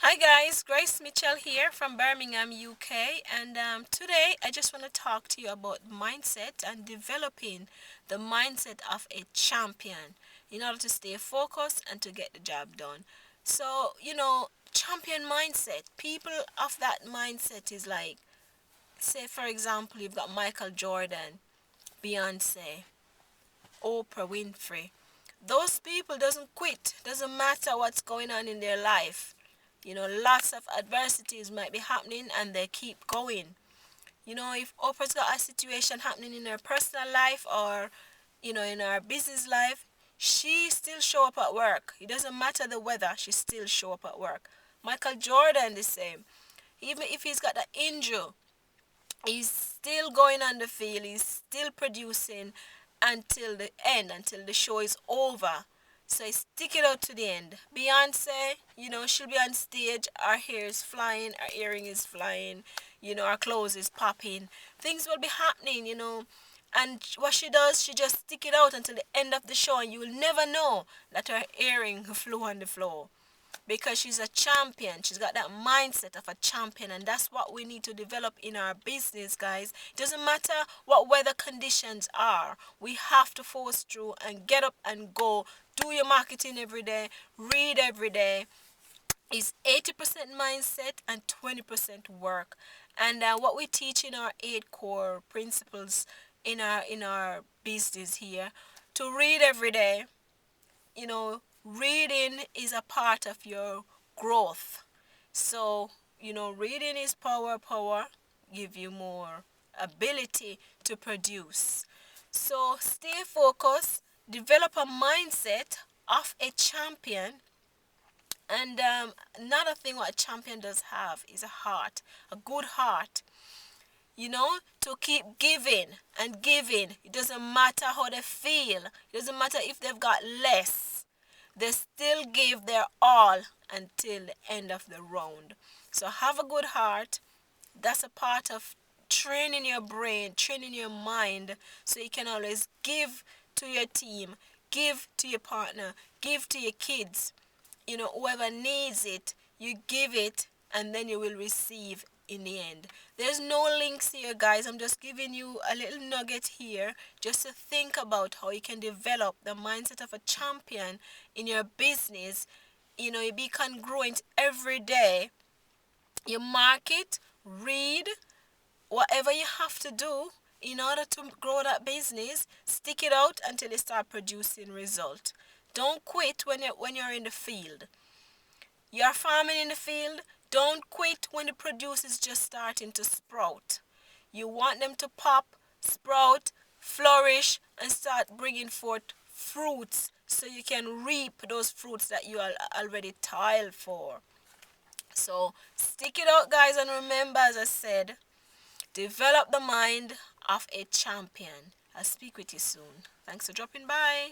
Hi guys, Grace Mitchell here from Birmingham, UK, and today I just want to talk to you about mindset and developing the mindset of a champion in order to stay focused and to get the job done. So, champion mindset, people of that mindset is like, say for example, you've got Michael Jordan, Beyonce, Oprah Winfrey. Those people doesn't quit, doesn't matter what's going on in their life. Lots of adversities might be happening and they keep going. If Oprah's got a situation happening in her personal life or, in her business life, she still show up at work. It doesn't matter the weather, she still show up at work. Michael Jordan the same. Even if he's got an injury, he's still going on the field, he's still producing until the end, until the show is over. So I stick it out to the end. Beyonce, she'll be on stage, her hair is flying, her earring is flying, her clothes is popping. Things will be happening, And what she does, she just stick it out until the end of the show, and you will never know that her earring flew on the floor because she's a champion. She's got that mindset of a champion, and that's what we need to develop in our business, guys. It doesn't matter what weather conditions are, we have to force through and get up and go. Do your marketing every day, read every day. It's 80% mindset and 20% work. And what we teach in our 8 core principles in our business here, to read every day. Reading is a part of your growth. So, reading is power, power give you more ability to produce. So, stay focused, develop a mindset of a champion. And another thing what a champion does have is a heart, a good heart. To keep giving and giving. It doesn't matter how they feel. It doesn't matter if they've got less. They still give their all until the end of the round. So have a good heart. That's a part of training your brain, training your mind, so you can always give to your team, give to your partner, give to your kids. Whoever needs it, you give it, and then you will receive in the end. There's no links here, guys. I'm just giving you a little nugget here just to think about how you can develop the mindset of a champion in your business. You be congruent every day. You market, read, whatever you have to do in order to grow that business. Stick it out until you start producing result. Don't quit when you're in the field. You're farming in the field. Don't quit when the produce is just starting to sprout. You want them to pop, sprout, flourish, and start bringing forth fruits so you can reap those fruits that you are already toiled for. So stick it out, guys, and remember, as I said, develop the mind of a champion. I'll speak with you soon. Thanks for dropping by.